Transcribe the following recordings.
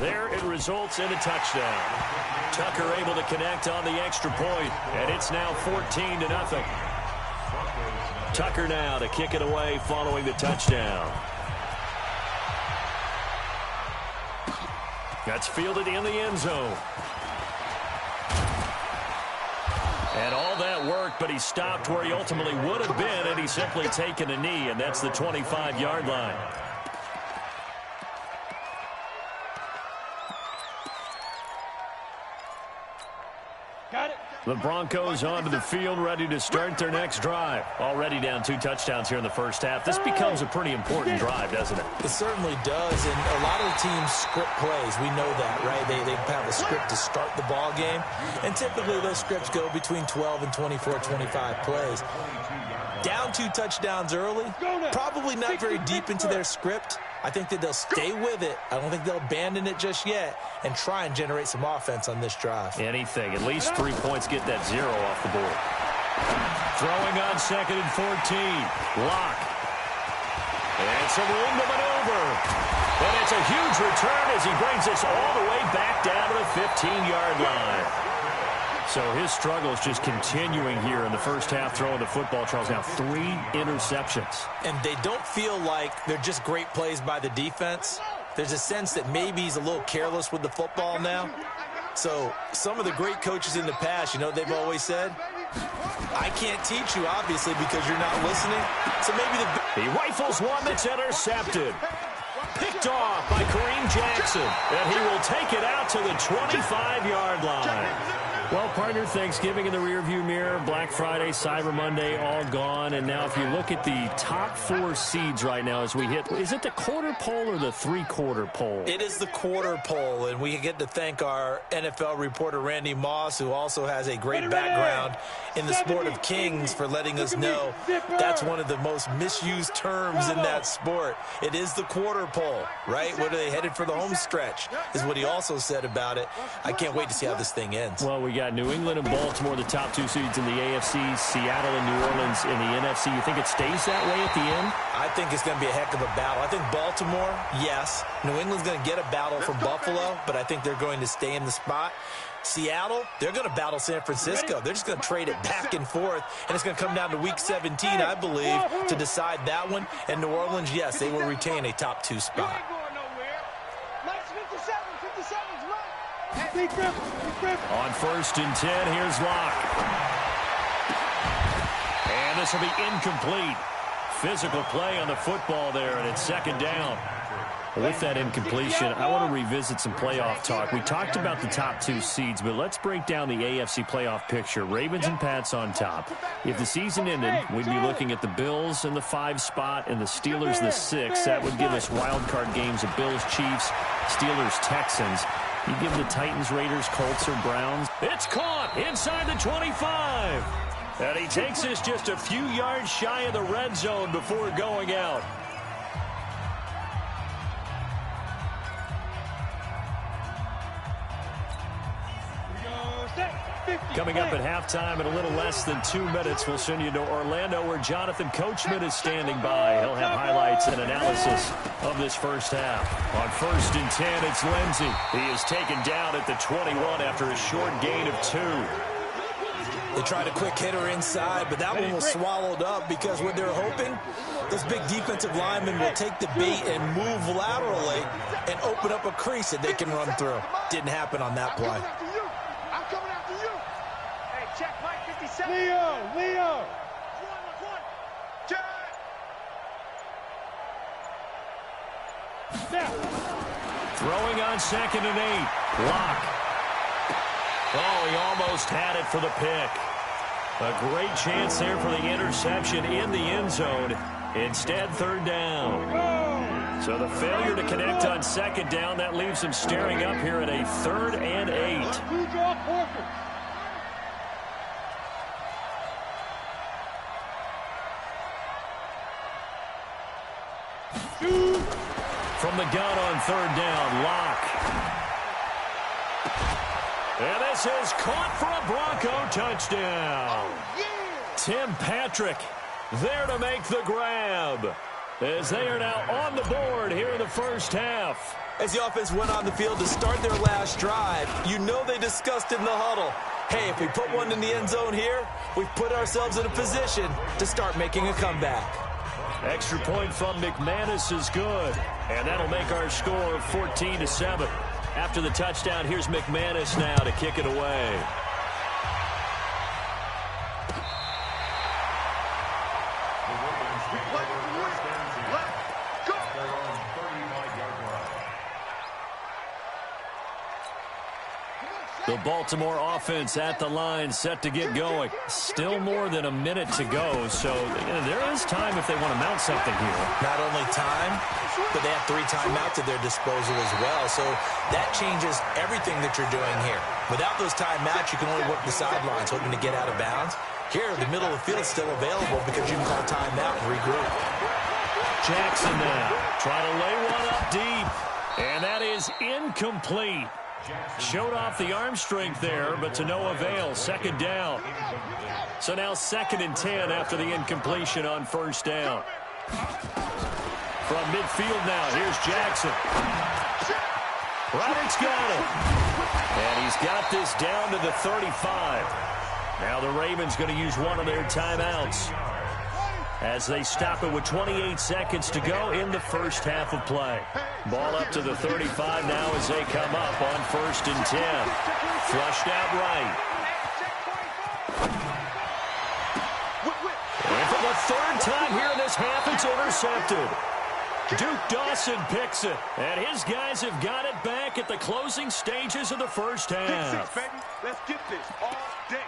There it results in a touchdown. Tucker able to connect on the extra point, and it's now 14-0. Tucker now to kick it away following the touchdown. That's fielded in the end zone. And all that work, but he stopped where he ultimately would have been, and he's simply taken a knee, and that's the 25-yard line. The Broncos onto the field, ready to start their next drive. Already down 2 touchdowns here in the first half. This becomes a pretty important drive, doesn't it? It certainly does, and a lot of the teams script plays. We know that, right? They have a script to start the ball game, and typically those scripts go between 12 and 24, 25 plays. Down 2 touchdowns early, probably not very deep into their script. I think that they'll stay with it. I don't think they'll abandon it just yet and try and generate some offense on this drive. Anything. At least 3 points get that 0 off the board. Throwing on 2nd and 14. Lock. And some room to maneuver. And it's a huge return as he brings us all the way back down to the 15-yard line. So his struggles just continuing here in the first half throwing the football. Charles, now 3 interceptions. And they don't feel like they're just great plays by the defense. There's a sense that maybe he's a little careless with the football now. So some of the great coaches in the past, you know what they've always said? I can't teach you, obviously, because you're not listening. So maybe he rifles one that's intercepted. Picked off by Kareem Jackson. And he will take it out to the 25-yard line. Well, partner, Thanksgiving in the rearview mirror, Black Friday, Cyber Monday, all gone. And now if you look at the top 4 seeds right now as we hit, is it the quarter pole or the 3/4 pole? It is the quarter pole, and we get to thank our NFL reporter, Randy Moss, who also has a great background in the sport of kings, for letting us know that's one of the most misused terms in that sport. It is the quarter pole, right? What are they headed for the home stretch is what he also said about it. I can't wait to see how this thing ends. Well, we got New England and Baltimore, the top 2 seeds in the AFC, Seattle and New Orleans in the NFC. You think it stays that way at the end? I think it's going to be a heck of a battle. I think Baltimore, yes. New England's going to get a battle from Buffalo, but I think they're going to stay in the spot. Seattle, they're going to battle San Francisco. They're just going to trade it back and forth, and it's going to come down to Week 17, I believe, to decide that one. And New Orleans, yes, they will retain a top 2 spot. On 1st and 10, here's Locke. And this will be incomplete. Physical play on the football there, and it's 2nd down. With that incompletion, I want to revisit some playoff talk. We talked about the top 2 seeds, but let's break down the AFC playoff picture. Ravens and Pats on top. If the season ended, we'd be looking at the Bills in the 5 spot and the Steelers the 6. That would give us wild card games of Bills, Chiefs, Steelers, Texans. You give the Titans, Raiders, Colts, or Browns. It's caught inside the 25. And he takes us just a few yards shy of the red zone before going out. Coming up at halftime in a little less than 2 minutes, we'll send you to Orlando where Jonathan Coachman is standing by. He'll have highlights and analysis of this first half. On 1st and 10, it's Lindsey. He is taken down at the 21 after a short gain of 2. They tried a quick hitter inside, but that one was swallowed up because what they're hoping, those big defensive linemen will take the bait and move laterally and open up a crease that they can run through. Didn't happen on that play. Leo! Throwing on 2nd and 8. Lock. Oh, he almost had it for the pick. A great chance there for the interception in the end zone. Instead, 3rd down. So the failure to connect on 2nd down, that leaves him staring up here at a 3rd and 8. From the gun on 3rd down, Lock. And this is caught for a Bronco touchdown. Tim Patrick there to make the grab. as they are now on the board here in the first half. As the offense went on the field to start their last drive, you know they discussed in the huddle, hey, if we put one in the end zone here, we've put ourselves in a position to start making a comeback. Extra point from McManus is good, and that'll make our score 14-7. After the touchdown, here's McManus now to kick it away. The Baltimore offense at the line, set to get going. Still more than a minute to go, so there is time if they want to mount something here. Not only time, but they have 3 timeouts at their disposal as well, so that changes everything that you're doing here. Without those timeouts, you can only work the sidelines, hoping to get out of bounds. Here, the middle of the field is still available because you can call timeout and regroup. Jackson now, trying to lay one up deep, and that is incomplete. Showed off the arm strength there, but to no avail. Second down. So now 2nd and 10 after the incompletion on first down. From midfield now, here's Jackson. Roberts got him. And he's got this down to the 35. Now the Ravens going to use one of their timeouts as they stop it with 28 seconds to go in the first half of play. Ball up to the 35 now as they come up on 1st and 10. Flushed out right. And for the 3rd time here in this half, it's intercepted. Duke Dawson picks it, and his guys have got it back at the closing stages of the first half. Let's get this all day.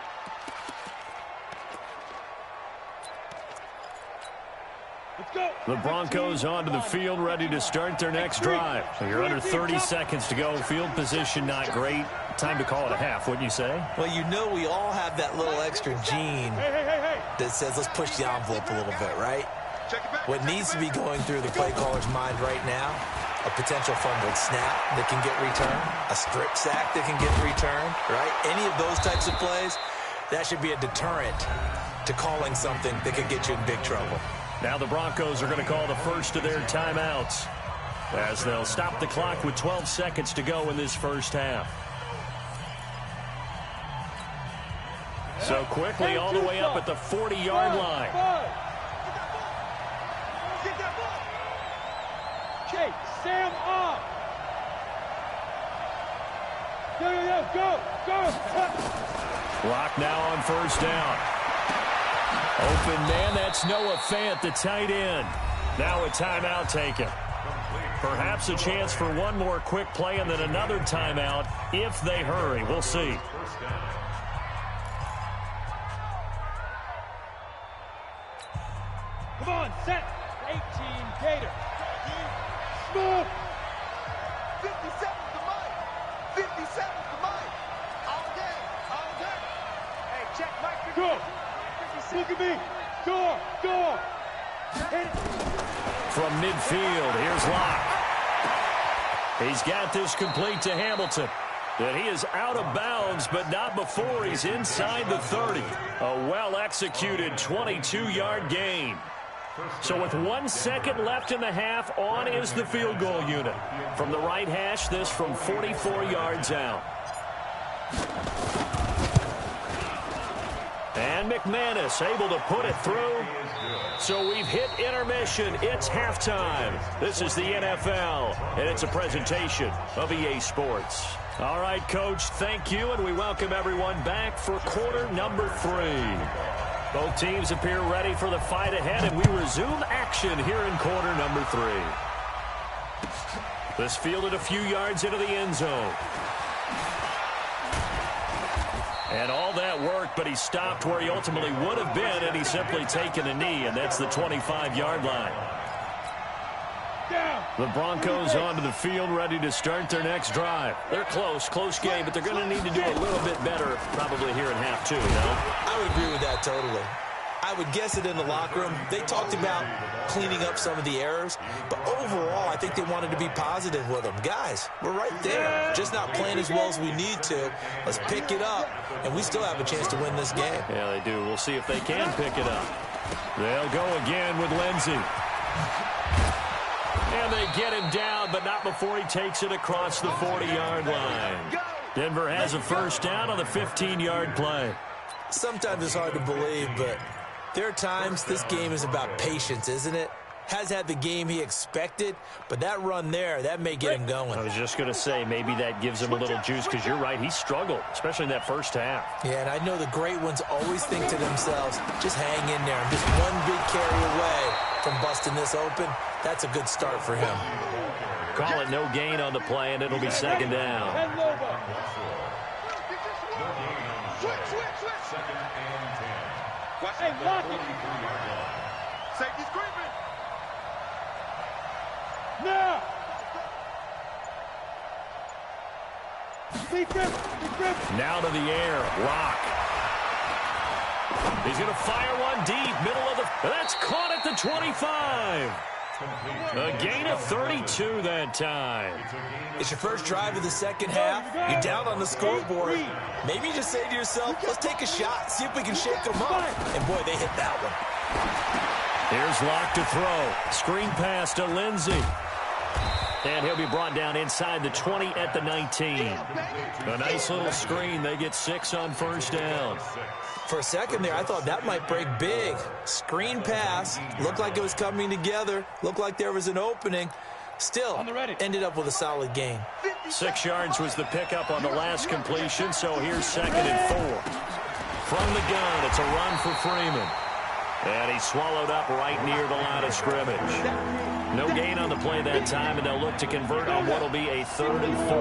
The Broncos onto the field, ready to start their next drive. You're under 30 seconds to go. Field position not great. Time to call it a half, wouldn't you say? Well, you know we all have that little extra gene that says let's push the envelope a little bit, right? What needs to be going through the play caller's mind right now, a potential fumbled snap that can get returned, a strip sack that can get returned, right? Any of those types of plays, that should be a deterrent to calling something that could get you in big trouble. Now the Broncos are going to call the first of their timeouts as they'll stop the clock with 12 seconds to go in this first half. So quickly all the way up at the 40-yard line. Chase, Sam up. Go. Clock now on first down. Open man, that's Noah Fant, the tight end. Now a timeout taken. Perhaps a chance for one more quick play and then another timeout if they hurry. We'll see. Come on, set. 18, Gator. Smooth. 57's the mic. 57's the mic. All day. Hey, check Mike. Go. Look at me. Door. Hit it. From midfield, here's Locke. He's got this complete to Hamilton. And he is out of bounds, but not before he's inside the 30. A well-executed 22-yard gain. So with 1 second left in the half, on is the field goal unit. From the right hash, this from 44 yards out. And McManus able to put it through. So we've hit intermission. It's halftime. This is the NFL, and it's a presentation of EA Sports. All right, Coach, thank you, and we welcome everyone back for quarter number 3. Both teams appear ready for the fight ahead, and we resume action here in quarter number 3. This fielded a few yards into the end zone. And all that worked, but he stopped where he ultimately would have been, and he's simply taken a knee, and that's the 25-yard line. The Broncos onto the field, ready to start their next drive. They're close game, but they're going to need to do a little bit better probably here in half 2, you know? I would agree with that totally. I would guess it in the locker room. They talked about cleaning up some of the errors, but overall, I think they wanted to be positive with them. Guys, we're right there. Just not playing as well as we need to. Let's pick it up, and we still have a chance to win this game. Yeah, they do. We'll see if they can pick it up. They'll go again with Lindsey. And they get him down, but not before he takes it across the 40-yard line. Denver has a first down on the 15-yard play. Sometimes it's hard to believe, but there are times this game is about patience, isn't it? Has had the game he expected, but that run there, that may get him going. I was just going to say, maybe that gives him a little juice, because you're right, he struggled, especially in that first half. Yeah, and I know the great ones always think to themselves, just hang in there. I'm just one big carry away from busting this open. That's a good start for him. Call it no gain on the play, and it'll be second down. Hey, lock it. Safety's creeping. Now. Now to the air. Lock. He's going to fire one deep. Middle of the... That's caught at the 25. A gain of 32 that time. It's your first drive of the second half. You're down on the scoreboard. Maybe you just say to yourself, let's take a shot, see if we can shake them up. And, boy, they hit that one. Here's Locke to throw. Screen pass to Lindsey. And he'll be brought down inside the 20 at the 19. A nice little screen. They get 6 on first down. For a second there, I thought that might break big. Screen pass. Looked like it was coming together. Looked like there was an opening. Still, ended up with a solid gain. 6 yards was the pickup on the last completion, so here's 2nd and 4. From the gun, it's a run for Freeman. And he's swallowed up right near the line of scrimmage. No gain on the play that time, and they'll look to convert on what will be a 3rd and 4.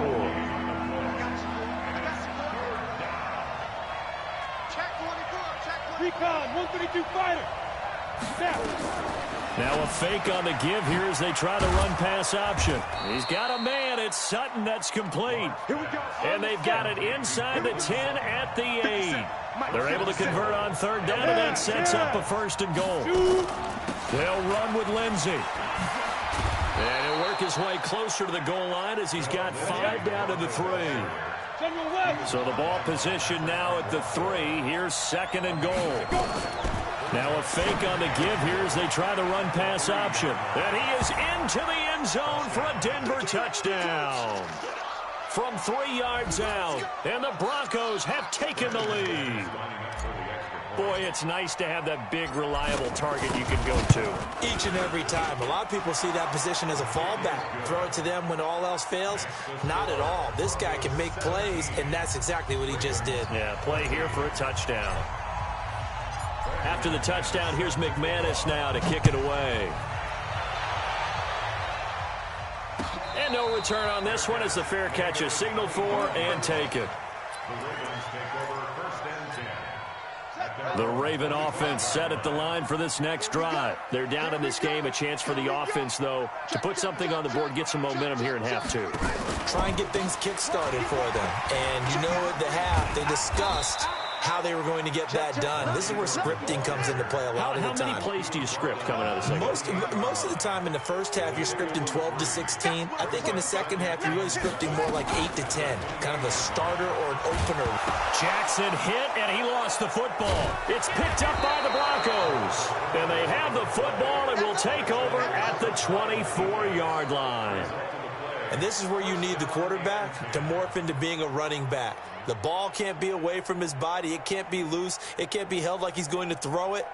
Recon, 132 fighter. Now a fake on the give here as they try the run-pass option. He's got a man. It's Sutton that's complete. And they've got it inside the 10 at the 8. They're able to convert on 3rd down, and that sets up a 1st and goal. They'll run with Lindsey. And he'll work his way closer to the goal line as he's got 5 down to the 3. So the ball position now at the 3. Here's 2nd and goal. Now a fake on the give here as they try the run-pass option. And he is into the end zone for a Denver touchdown. From 3 yards out, and the Broncos have taken the lead. Boy, it's nice to have that big, reliable target you can go to. Each and every time. A lot of people see that position as a fallback. Throw it to them when all else fails. Not at all. This guy can make plays, and that's exactly what he just did. Yeah, play here for a touchdown. After the touchdown, here's McManus now to kick it away. And no return on this one as the fair catch is signaled for and taken. The Raven offense set at the line for this next drive. They're down in this game. A chance for the offense, though, to put something on the board, get some momentum here in half 2. Try and get things kick-started for them. And you know at the half, they discussed how they were going to get that done. This is where scripting comes into play a lot of the time. How many plays do you script coming out of the second? Most of the time in the first half, you're scripting 12 to 16. I think in the second half, you're really scripting more like 8 to 10. Kind of a starter or an opener. Jackson hit, and he lost the football. It's picked up by the Broncos. And they have the football and will take over at the 24-yard line. And this is where you need the quarterback to morph into being a running back. The ball can't be away from his body. It can't be loose. It can't be held like he's going to throw it.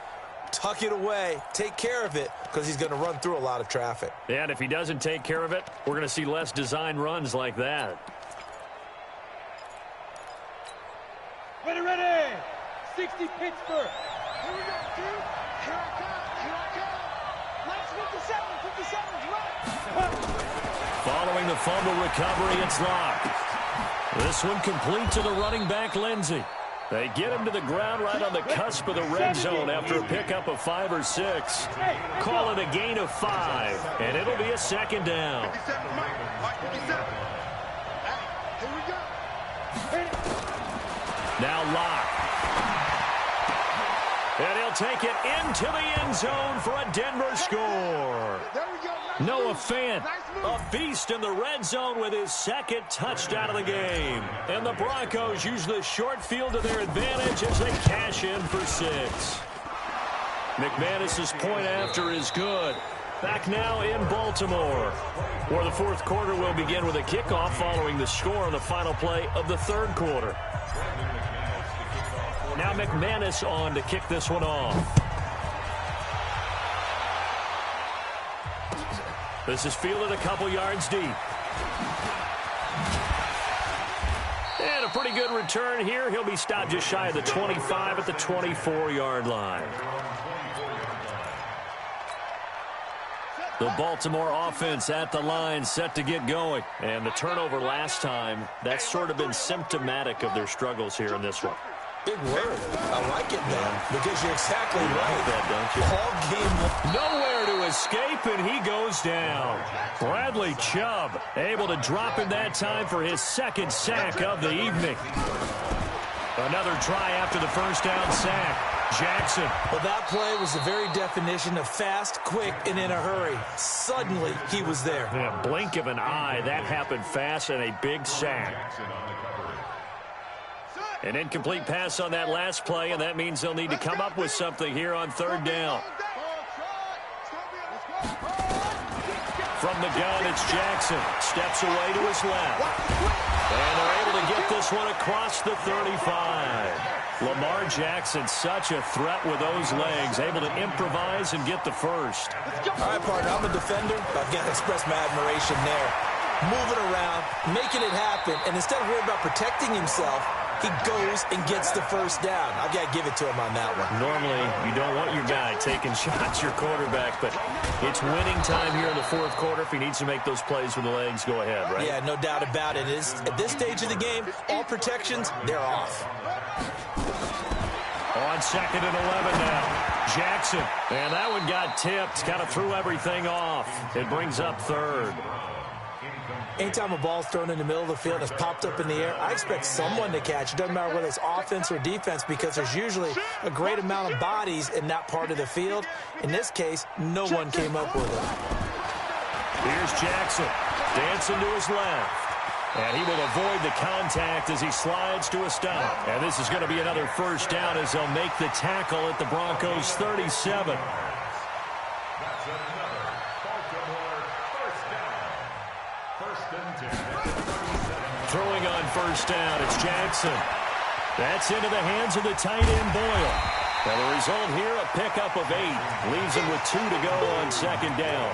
Tuck it away. Take care of it because he's going to run through a lot of traffic. Yeah, and if he doesn't take care of it, we're going to see less design runs like that. Ready. 60 Pittsburgh. Here we go, dude. Here I come. Last 57's right. Following the fumble recovery, it's Locke. This one complete to the running back, Lindsey. They get him to the ground right on the cusp of the red zone after a pickup of 5 or 6. Call it a gain of 5, and it'll be a 2nd down. Now Locke. And he'll take it into the end zone for a Denver score. Noah Fant, a beast in the red zone with his 2nd touchdown of the game. And the Broncos use the short field to their advantage as they cash in for 6. McManus's point after is good. Back now in Baltimore, where the fourth quarter will begin with a kickoff following the score on the final play of the third quarter. Now McManus on to kick this one off. This is fielded a couple yards deep. And a pretty good return here. He'll be stopped just shy of the 25 at the 24-yard line. The Baltimore offense at the line, set to get going. And the turnover last time, that's sort of been symptomatic of their struggles here in this one. Big word. I like it, man, because you're exactly right. That, don't you? All game. Nowhere to escape, and he goes down. Bradley Chubb able to drop in that time for his second sack of the evening. Another try after the first down sack. Jackson. Well, that play was the very definition of fast, quick, and in a hurry. Suddenly, he was there. Yeah, blink of an eye. That happened fast and a big sack. An incomplete pass on that last play, and that means they'll need to come up with something here on third down. From the gun, it's Jackson. Steps away to his left. And they're able to get this one across the 35. Lamar Jackson, such a threat with those legs, able to improvise and get the first. All right, partner, I'm a defender, but I've got to express my admiration there. Moving around, making it happen, and instead of worrying about protecting himself, he goes and gets the first down. I've got to give it to him on that one. Normally, you don't want your guy taking shots, your quarterback, but it's winning time here in the fourth quarter. If he needs to make those plays with the legs, go ahead, right? Yeah, no doubt about it. At this stage of the game, all protections, they're off. On second and 11 now. Jackson. And that one got tipped. Kind of threw everything off. It brings up third. Anytime a ball's thrown in the middle of the field and it's popped up in the air, I expect someone to catch. It doesn't matter whether it's offense or defense because there's usually a great amount of bodies in that part of the field. In this case, no one came up with it. Here's Jackson. Dancing to his left. And he will avoid the contact as he slides to a stop. And this is going to be another first down as they'll make the tackle at the Broncos' 37. Throwing on first down, it's Jackson. That's into the hands of the tight end, Boyle. Now the result here, a pickup of 8. Leaves him with 2 to go on second down.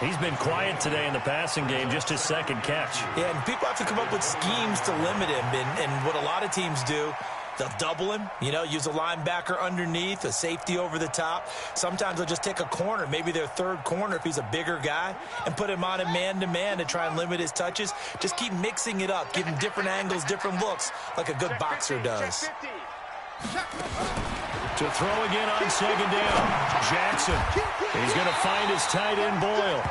He's been quiet today in the passing game, just his second catch. Yeah, and people have to come up with schemes to limit him. And what a lot of teams do, they'll double him, use a linebacker underneath, a safety over the top. Sometimes they'll just take a corner, maybe their third corner if he's a bigger guy, and put him on a man-to-man to try and limit his touches. Just keep mixing it up, give him different angles, different looks, like a good boxer does. To throw again on second down. Jackson. He's going to find his tight end, Boyle.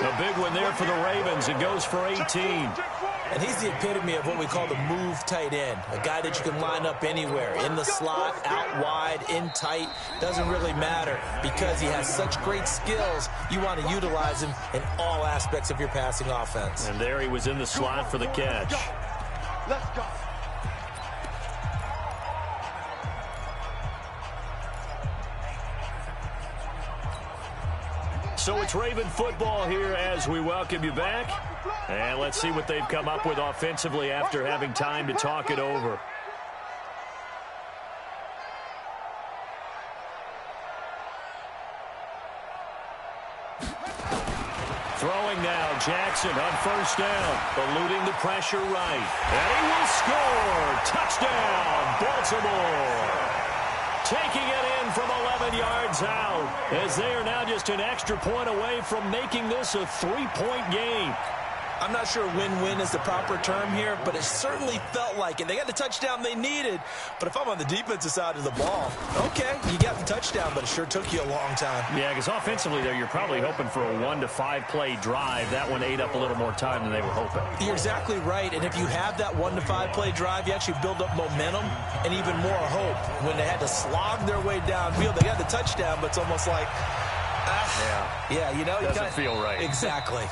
A big one there for the Ravens. It goes for 18. And he's the epitome of what we call the move tight end. A guy that you can line up anywhere. In the slot, out wide, in tight. Doesn't really matter because he has such great skills. You want to utilize him in all aspects of your passing offense. And there he was in the slot for the catch. Let's go. So it's Raven football here as we welcome you back. And let's see what they've come up with offensively after having time to talk it over. Throwing now, Jackson on first down, eluding the pressure right. And he will score! Touchdown, Baltimore! Taking it in from 11 yards out as they are now just an extra point away from making this a 3-point game. I'm not sure win-win is the proper term here, but it certainly felt like it. They got the touchdown they needed, but if I'm on the defensive side of the ball, okay, you got the touchdown, but it sure took you a long time. Yeah, because offensively, though, you're probably hoping for a 1 to 5 play drive. That one ate up a little more time than they were hoping. You're exactly right, and if you have that 1 to 5 play drive, you actually build up momentum and even more hope. When they had to slog their way downfield, they got the touchdown, but it's almost like, doesn't feel right. Exactly.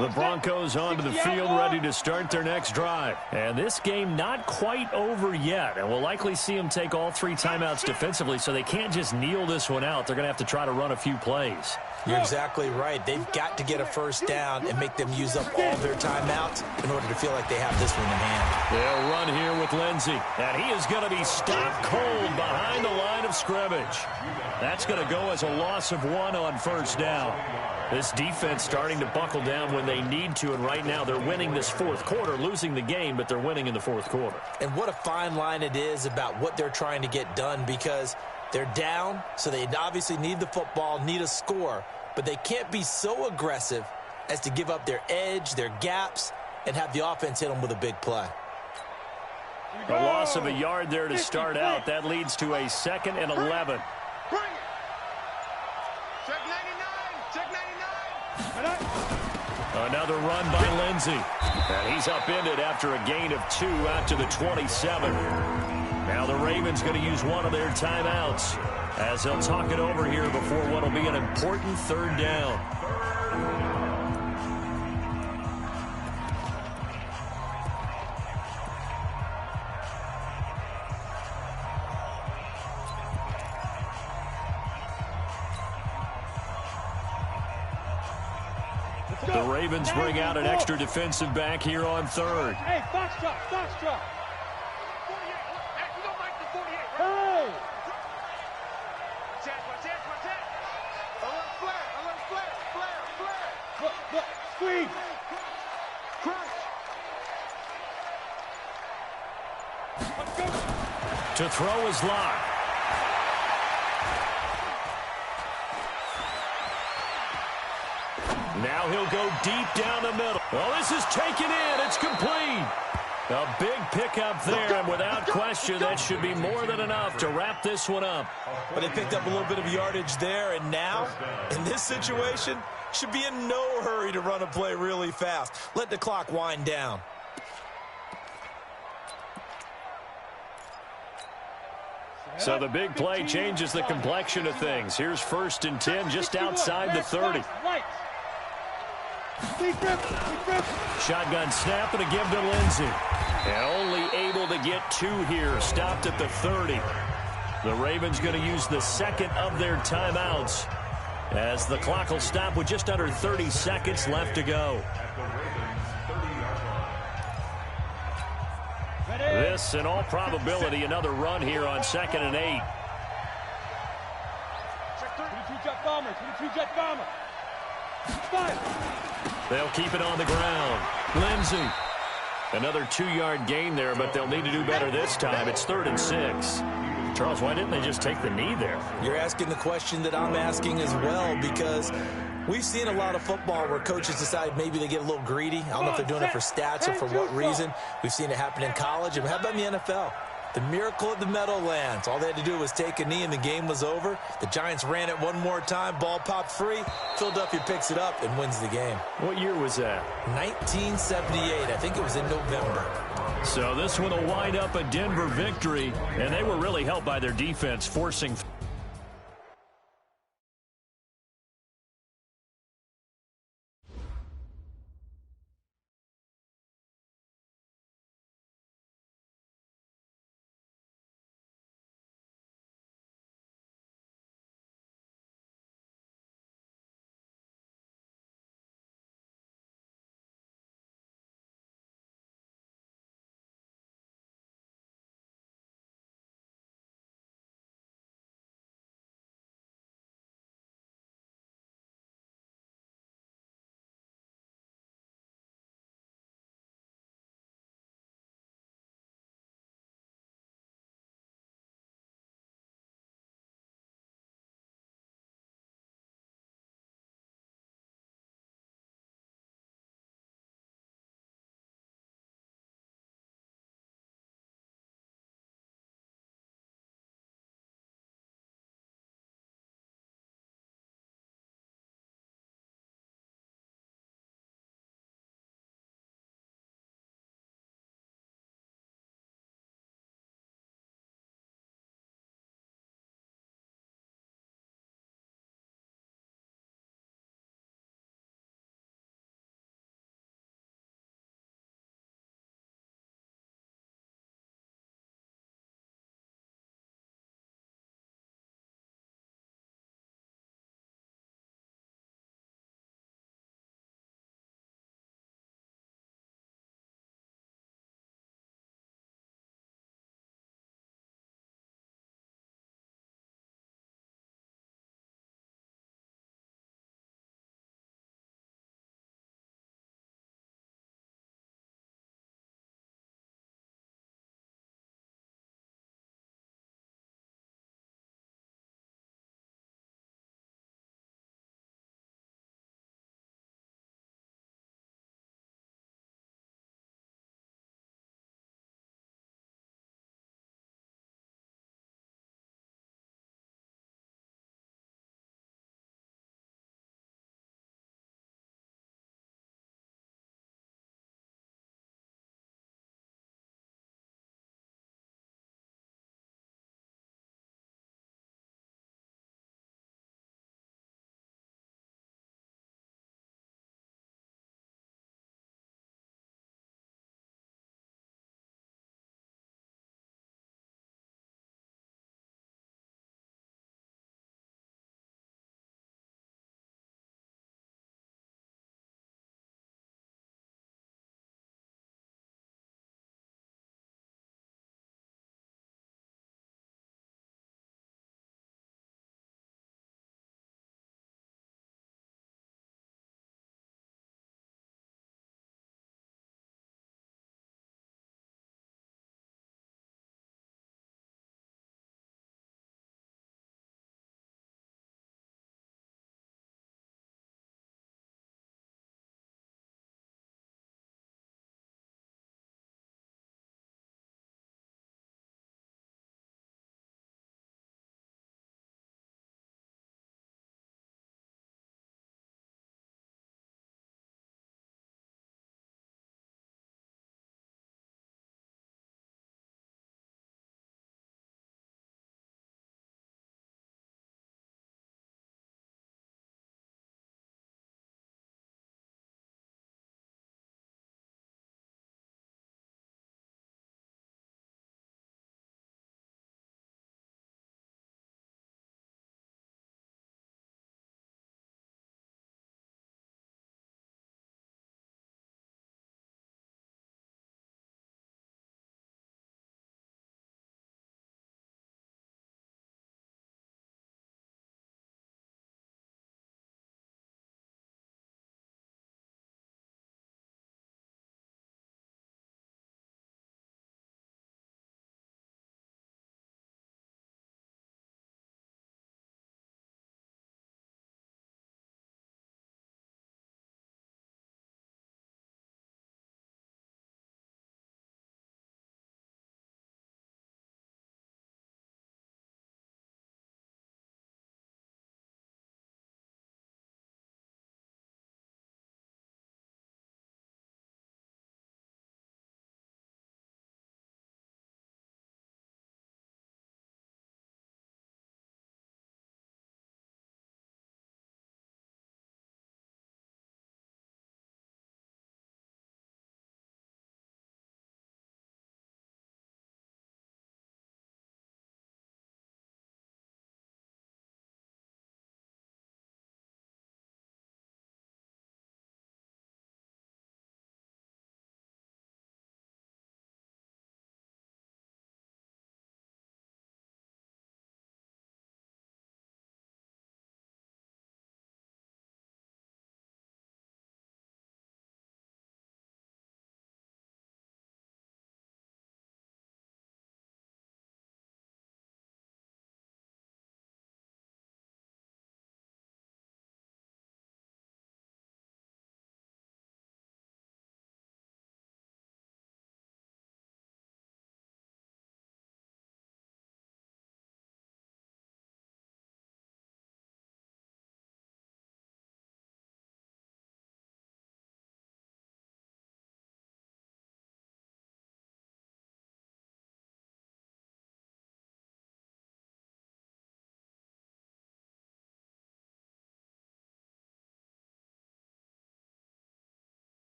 The Broncos onto the field, ready to start their next drive. And this game not quite over yet. And we'll likely see them take all 3 timeouts defensively, so they can't just kneel this one out. They're going to have to try to run a few plays. You're exactly right. They've got to get a first down and make them use up all their timeouts in order to feel like they have this one in hand. They'll run here with Lindsey. And he is going to be stopped cold behind the line of scrimmage. That's going to go as a loss of 1 on first down. This defense starting to buckle down when they need to, and right now they're winning this fourth quarter, losing the game, but they're winning in the fourth quarter. And what a fine line it is about what they're trying to get done, because they're down, so they obviously need the football, need a score, but they can't be so aggressive as to give up their edge, their gaps, and have the offense hit them with a big play. A loss of a yard there to start out. That leads to a 2nd and 11. Bring it. Check 99. Check 99. Another run by Lindsey. And he's upended after a gain of 2 out to the 27. Now the Ravens going to use one of their timeouts as they'll talk it over here before what will be an important 3rd down. The Ravens bring out an extra defensive back here on 3rd. Hey, Foxtrot, Foxtrot. 48. Hey, we don't like the 48, right? Hey! Check. A little flare. Look, squeeze. Crunch. Let's go. To throw is locked. Now he'll go deep down the middle. Oh, this is taken in. It's complete. A big pickup there, and without question, that should be more than enough to wrap this one up. But they picked up a little bit of yardage there, and now, in this situation, should be in no hurry to run a play really fast. Let the clock wind down. So the big play changes the complexion of things. Here's 1st and 10 just outside the 30. Shotgun snap and a give to Lindsey. And only able to get 2 here. Stopped at the 30. The Ravens going to use the 2nd of their timeouts as the clock will stop with just under 30 seconds left to go. This, in all probability, another run here on 2nd and 8. Check 22 jet bomber, 22 jet bomber. They'll keep it on the ground. Lindsey. Another 2-yard gain there, but they'll need to do better this time. It's 3rd and 6. Charles, why didn't they just take the knee there? You're asking the question that I'm asking as well, because we've seen a lot of football where coaches decide maybe they get a little greedy. I don't know if they're doing it for stats or for what reason. We've seen it happen in college. And how about in the NFL? The miracle at the Meadowlands. All they had to do was take a knee and the game was over. The Giants ran it one more time. Ball popped free. Philadelphia picks it up and wins the game. What year was that? 1978. I think it was in November. So this one will wind up a Denver victory, and they were really helped by their defense forcing